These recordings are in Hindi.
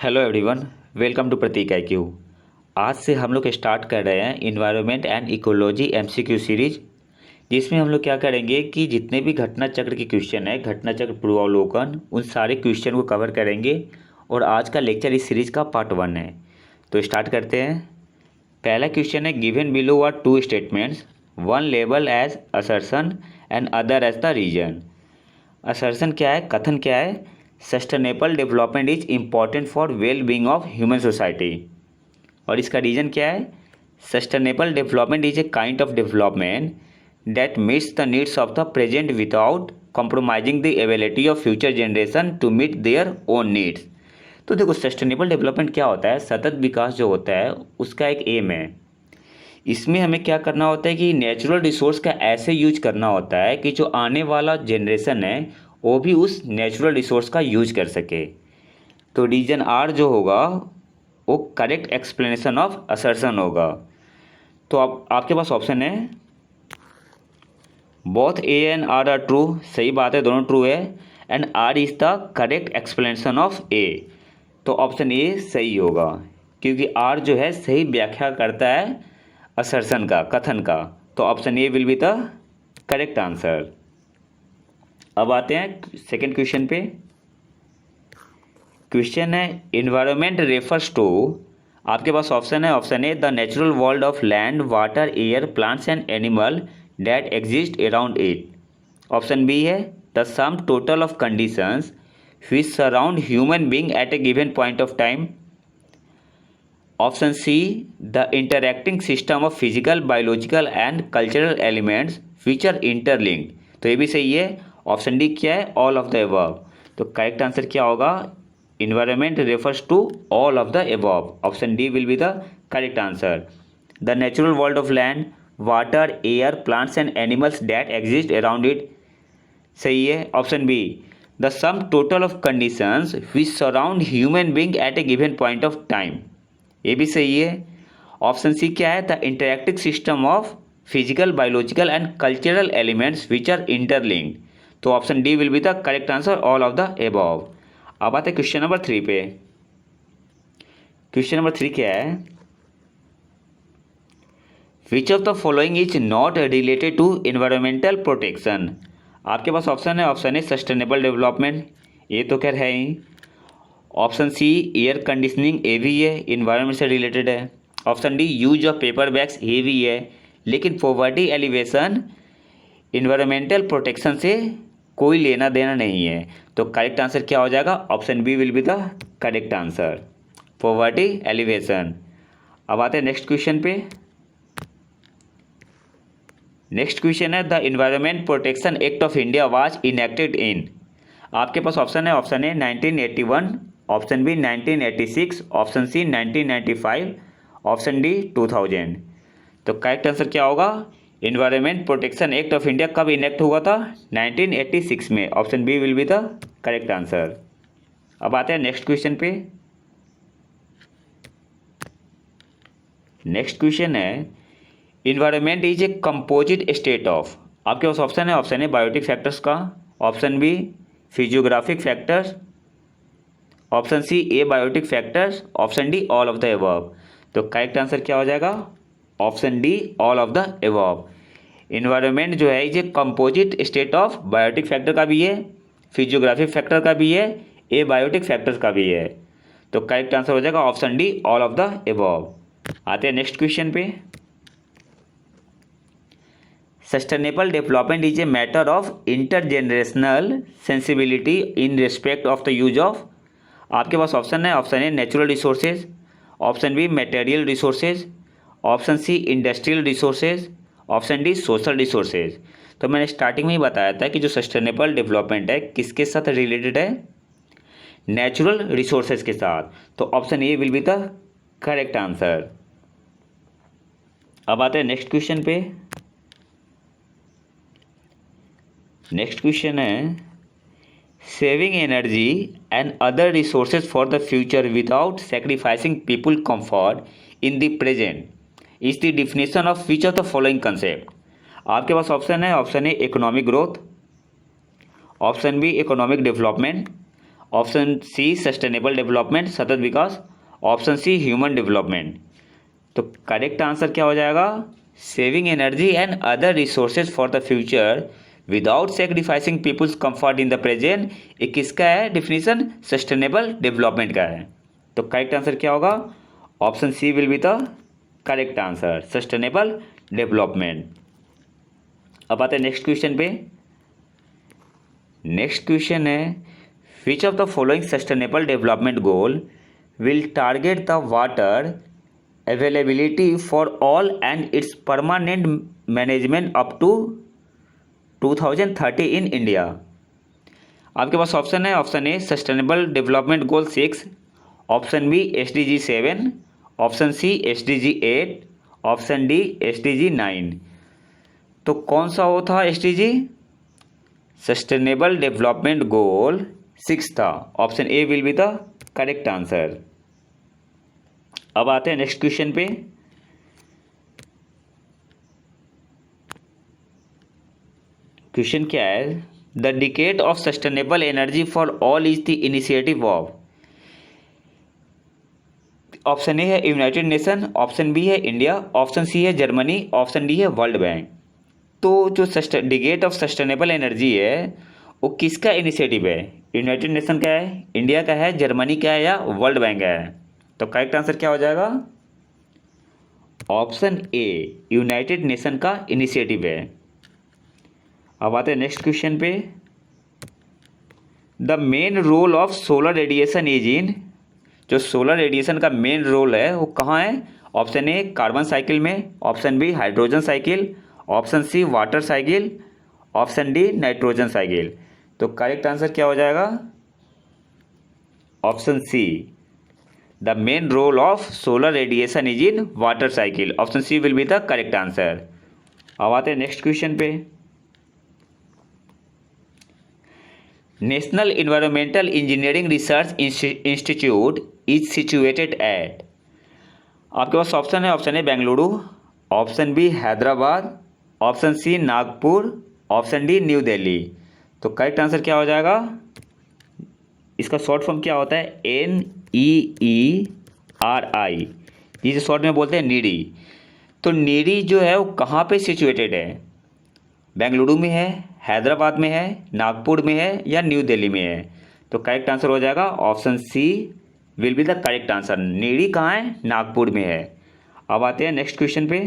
Hello everyone, welcome to Pratik IQ। आज से हम लोग स्टार्ट कर रहे हैं environment and ecology MCQ series, जिसमें हम लोग क्या करेंगे कि जितने भी घटना चक्र के क्वेश्चन है, घटना चक्र पूर्वावलोकन, उन सारे क्वेश्चन को कवर करेंगे। और आज का लेक्चर इस सीरीज का पार्ट 1 है। तो स्टार्ट करते हैं। पहला क्वेश्चन है, given below are two statements, one label as assertion and other as the reason. Assertion क्या है, कथन क्या है? Sustainable development is important for well being of human society. और इसका रीजन क्या है? Sustainable development is a kind of development that meets the needs of the present without compromising the ability of future generation to meet their own needs. तो देखो, सस्टेनेबल डेवलपमेंट क्या होता है? सतत विकास जो होता है उसका एक एम है। इसमें हमें क्या करना होता है कि नेचुरल रिसोर्स का ऐसे यूज करना होता है कि जो आने वाला जनरेशन है वो भी उस नेचुरल रिसोर्स का यूज कर सके। तो रीजन आर जो होगा वो करेक्ट एक्सप्लेनेशन ऑफ असर्शन होगा। तो आपके पास ऑप्शन है both A and R R true. सही बात है, दोनों ट्रू है। And R is the correct explanation of A. तो ऑप्शन ए सही होगा, क्योंकि आर जो है सही व्याख्या करता है असर्शन का, कथन का। तो option A will be the correct answer. अब आते हैं सेकंड क्वेश्चन पे। क्वेश्चन है, इन्वायरमेंट रेफर्स टू, आपके पास ऑप्शन है। Option A, the natural world of land, water, air, plants and animal that exist around it. Option B है, the sum total of conditions which surround human being at a given point of time. Option C, the interacting system of physical, biological and cultural elements which are interlinked. तो ये भी सही है। ऑप्शन डी क्या है? All of the above. तो करेक्ट आंसर क्या होगा? Environment refers to all of the above. Option D will be the correct answer. The natural world of land, water, air, plants and animals that exist around it, सही है। Option B, the sum total of conditions which surround human being at a given point of time, ये भी सही है। ऑप्शन सी क्या है? The interactive system of physical, biological and cultural elements which are interlinked. तो option D will be the correct answer, all of the above. अब आते हैं क्वेश्चन नंबर 3 पे। क्वेश्चन नंबर 3 क्या है? Which of the following is not related to environmental protection. आपके पास ऑप्शन है। ऑप्शन ए, सस्टेनेबल डेवलपमेंट, ये तो खैर है ही। ऑप्शन सी, एयर कंडीशनिंग, ये भी है, इन्वायरमेंट से रिलेटेड है। Option D, use of paper bags, ये भी है। लेकिन पॉवर्टी एलिवेशन इन्वायरमेंटल प्रोटेक्शन से कोई लेना देना नहीं है। तो करेक्ट आंसर क्या हो जाएगा? Option B will be the correct answer, poverty alleviation. अब आते हैं नेक्स्ट क्वेश्चन पे। नेक्स्ट क्वेश्चन है, the environment protection act of India was enacted in. आपके पास ऑप्शन है। Option A 1981, option B 1986, option C 1995, option D 2000। तो करेक्ट आंसर क्या होगा? Environment protection act of India कब इनेक्ट हुआ था? 1986 में। Option B will be the correct answer. अब आते हैं नेक्स्ट क्वेश्चन पे। नेक्स्ट क्वेश्चन है, environment is a composite state of. आपके पास ऑप्शन है। ऑप्शन ए, बायोटिक फैक्टर्स का। Option B, physiographic factors. Option C, A biotic factors. Option D, all of the above. तो करेक्ट आंसर क्या हो जाएगा? Option D, all of the above. Environment जो है ये composite state of biotic factor का भी है, फिजियोग्राफिक फैक्टर का भी है, ए बायोटिक फैक्टर्स का भी है। तो करेक्ट आंसर हो जाएगा option D, all of the above. आते हैं नेक्स्ट क्वेश्चन पे। Sustainable development is a matter of intergenerational sensibility in respect of the use of. आपके पास ऑप्शन है। Option A, natural resources. Option B, material resources. Option C, industrial resources. Option D, social resources. तो मैंने स्टार्टिंग में ही बताया था कि जो सस्टेनेबल डेवलपमेंट है किसके साथ रिलेटेड है? नेचुरल रिसोर्सेज के साथ। तो option A will be the correct answer. अब आते हैं नेक्स्ट क्वेश्चन पे। नेक्स्ट क्वेश्चन है, saving energy and other resources for the future without sacrificing people comfort in the present is the definition of which of the following concept. आपके पास ऑप्शन है। Option A, economic growth. Option B, economic development. Option C sustainable development, सतत विकास, ऑप्शन सी ह्यूमन डेवलपमेंट। तो करेक्ट आंसर क्या हो जाएगा? Saving energy and other resources for the future without sacrificing people's comfort in the present, ये किसका है डिफिनीशन? सस्टेनेबल डेवलपमेंट का है। तो करेक्ट आंसर क्या होगा? Option C will be the correct answer, sustainable development. अब आते हैं नेक्स्ट क्वेश्चन पे। नेक्स्ट क्वेश्चन है which of the following sustainable development goal will target the water availability for all and its permanent management up to 2030 in India. आपके पास ऑप्शन है, option A sustainable development goal 6, option B SDG 7, option C SDG 8, option D SDG 9। तो कौन सा वो था SDG? सस्टेनेबल डेवलपमेंट गोल 6 था। Option A will be the correct answer. अब आते हैं नेक्स्ट क्वेश्चन पे। क्वेश्चन क्या है? The decade of sustainable energy for all is the initiative of. Option A है यूनाइटेड नेशन, ऑप्शन बी है इंडिया, ऑप्शन सी है जर्मनी, ऑप्शन डी है वर्ल्ड बैंक। तो जो डिकेड ऑफ सस्टेनेबल एनर्जी है वो किसका इनिशिएटिव है? यूनाइटेड नेशन का है, इंडिया का है, जर्मनी का है या वर्ल्ड बैंक का है? तो करेक्ट आंसर क्या हो जाएगा? ऑप्शन ए यूनाइटेड नेशन का इनिशिएटिव है। अब आते हैं नेक्स्ट क्वेश्चन पे। The main role of solar radiation is in. जो सोलर रेडिएशन का मेन रोल है वो कहाँ है? ऑप्शन ए कार्बन साइकिल में, option B hydrogen cycle, option C water cycle, option D nitrogen cycle. तो करेक्ट आंसर क्या हो जाएगा? Option C the main role of solar radiation is in water cycle. Option C will be the correct answer. अब आते हैं नेक्स्ट क्वेश्चन पे। National environmental engineering research institute is situated at. आपके पास ऑप्शन है, option A Bengaluru, option B Hyderabad, option C Nagpur, option D New Delhi. तो करेक्ट आंसर क्या हो जाएगा? इसका शॉर्ट फॉर्म क्या होता है? NEERI, जिसे शॉर्ट में बोलते हैं नीडी। तो नीडी जो है वो कहाँ पे सिचुएटेड है? बेंगलुरु में है, हैदराबाद में है, नागपुर में है या न्यू दिल्ली में है? तो करेक्ट आंसर हो जाएगा option C will be the correct answer. NEERI कहाँ है? नागपुर में है। अब आते हैं नेक्स्ट क्वेश्चन पे।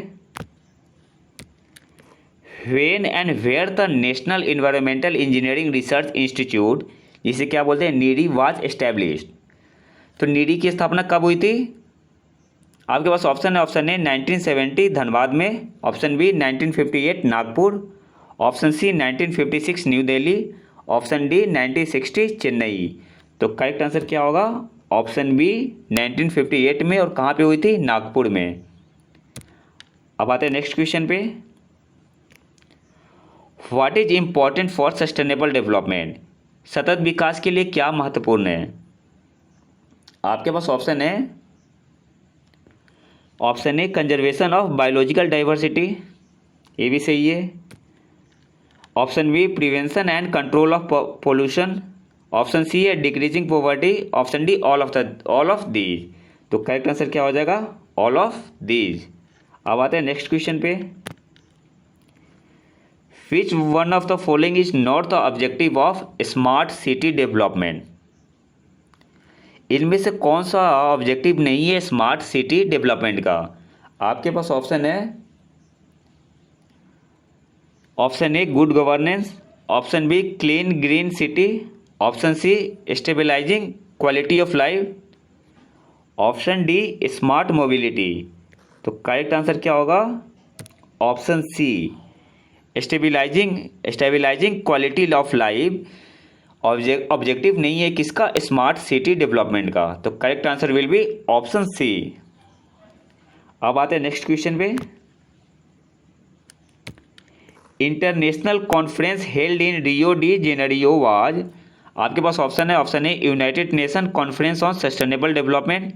When and where the national environmental engineering research institute, जिसे क्या बोलते हैं नीडी, वाज एस्टैब्लिश्ड। तो नीडी की स्थापना कब हुई थी? आपके पास ऑप्शन है, ऑप्शन ए 1970 धनबाद में, option B 1958 Nagpur, option C 1956 New Delhi, option D 1960 Chennai. तो करेक्ट आंसर क्या होगा? ऑप्शन बी 1958 में। और कहाँ पे हुई थी? नागपुर में। अब आते हैं नेक्स्ट क्वेश्चन पे। What is important for sustainable development. सतत विकास के लिए क्या महत्वपूर्ण है? आपके पास ऑप्शन है, option A conservation of biological diversity, ये भी सही है। Option B prevention and control of pollution, option C है decreasing poverty, option D all of these. तो करेक्ट आंसर क्या हो जाएगा? All of these. अब आते हैं नेक्स्ट क्वेश्चन पे। Which one of the following is not the objective of smart city development. इनमें से कौन सा ऑब्जेक्टिव नहीं है स्मार्ट सिटी डेवलपमेंट का? आपके पास ऑप्शन है, option A good governance, option B clean green city, option C stabilising quality of life, option D smart mobility. तो करेक्ट आंसर क्या होगा? Option C stabilising quality of life objective नहीं है किसका? स्मार्ट सिटी डेवलपमेंट का। तो correct answer will be option C. अब आते हैं नेक्स्ट क्वेश्चन पे। International conference held in Rio de Janeiro was. आपके पास ऑप्शन है, option A United Nation conference on sustainable development,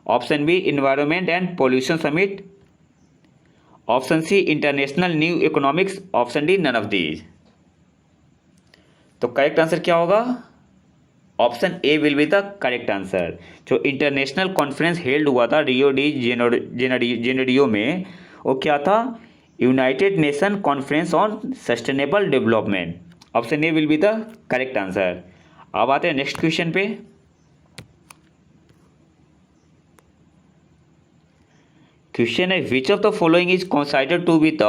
option B environment and pollution summit, option C international new economics, option D none of these. तो करेक्ट आंसर क्या होगा? Option A will be the correct answer. जो इंटरनेशनल कॉन्फ्रेंस हेल्ड हुआ था रियो डी जेनेरियो में, वो क्या था? United Nation conference on sustainable development. Option A will be the correct answer. अब आते हैं नेक्स्ट क्वेश्चन पे। क्वेश्चन है which of the following is considered to be the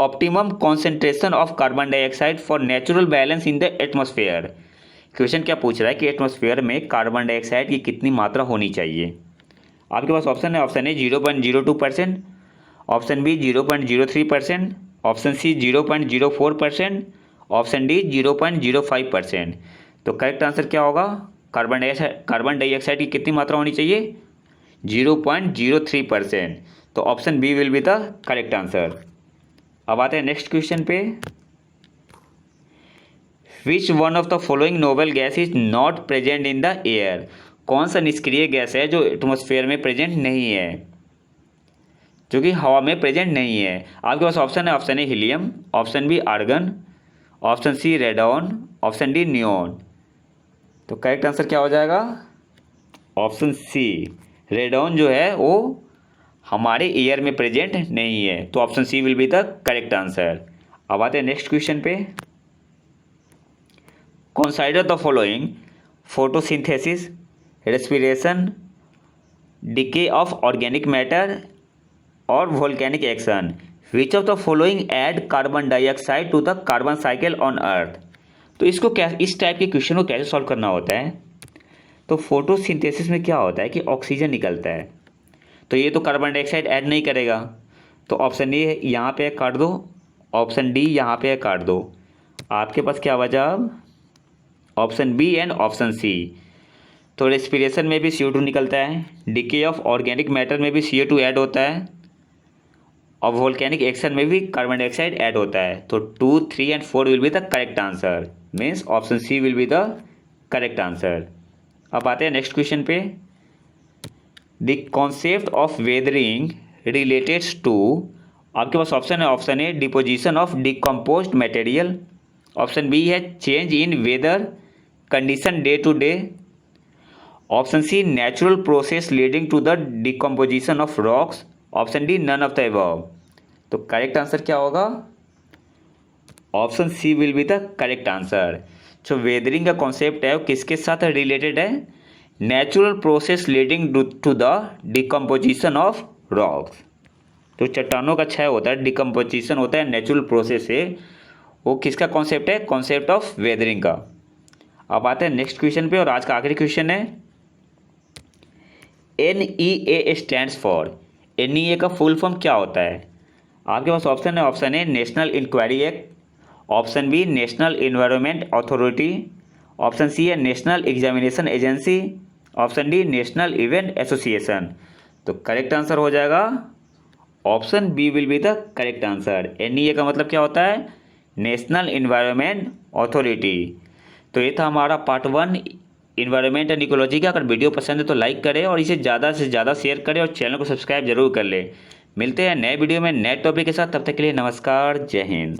optimum concentration of carbon dioxide for natural balance in the atmosphere. Question क्या पूछ रहा है कि एटमॉस्फेयर में कार्बन डाइऑक्साइड की कितनी मात्रा होनी चाहिए। आपके पास ऑप्शन है, option A 0.02%, option B 0.03%, option C 0.04%, option D 0.05%। तो करेक्ट आंसर क्या होगा? कार्बन डाइऑक्साइड की कितनी मात्रा होनी चाहिए? 0.03%। तो option B will be the correct answer. अब आते हैं नेक्स्ट क्वेश्चन पे। Which one of the following noble gas is not present in the air. कौन सा निष्क्रिय गैस है जो एटमॉस्फेयर में प्रेजेंट नहीं है, जो कि हवा में प्रेजेंट नहीं है? आपके पास ऑप्शन है, option A helium, option B argon, option C radon, option D neon. तो करेक्ट आंसर क्या हो जाएगा? ऑप्शन सी रेडॉन जो है वो हमारे एयर में प्रेजेंट नहीं है। तो option C will be the correct answer. अब आते हैं नेक्स्ट क्वेश्चन पे। Consider the following photosynthesis, respiration, decay of organic matter और volcanic action. Which of the following add carbon dioxide to the carbon cycle on earth. तो इसको क्या, इस टाइप के क्वेश्चन को कैसे सॉल्व करना होता है? तो फोटोसिंथेसिस में क्या होता है कि ऑक्सीजन निकलता है, तो ये तो कार्बन डाइऑक्साइड ऐड नहीं करेगा। तो ऑप्शन ए यहाँ पे काट दो, ऑप्शन डी यहाँ पे काट दो। आपके पास क्या बचा अब? Option B and option C. तो रेस्पिरेशन में भी CO2 निकलता है, डिके ऑफ ऑर्गेनिक मैटर में भी CO2 ऐड होता है, और वोल्केनिक एक्शन में भी कार्बन डाइऑक्साइड ऐड होता है। तो 2, 3 and 4 will be the correct answer. Means option C will be the correct answer. अब आते हैं नेक्स्ट क्वेश्चन पे। The concept of weathering relates to. आपके पास ऑप्शन है, option A deposition of decomposed material, option B है change in weather condition day to day, option C natural process leading to the decomposition of rocks, option D none of the above. तो करेक्ट आंसर क्या होगा? Option C will be the correct answer. जो वेदरिंग का कॉन्सेप्ट है वो किसके साथ रिलेटेड है? Natural process leading to the decomposition of rocks. तो चट्टानों का क्षय होता है, डिकम्पोजिशन होता है नेचुरल प्रोसेस से, वो किसका कॉन्सेप्ट है? कॉन्सेप्ट ऑफ वेदरिंग का। अब आते हैं नेक्स्ट क्वेश्चन पे, और आज का आखिरी क्वेश्चन है। NEA stands for. NEA का फुल फॉर्म क्या होता है? आपके पास ऑप्शन है, option A national inquiry act, option B national environment authority, option C है national examination agency, option D national event association. तो करेक्ट आंसर हो जाएगा option B will be the correct answer. NEA का मतलब क्या होता है? National environment authority. तो ये था हमारा पार्ट 1 इन्वायरमेंट एंड इकोलॉजी का। अगर वीडियो पसंद है तो लाइक करें और इसे ज़्यादा से ज़्यादा शेयर करें, और चैनल को सब्सक्राइब जरूर कर लें। मिलते हैं नए वीडियो में नए टॉपिक के साथ, तब तक के लिए नमस्कार, जय हिंद।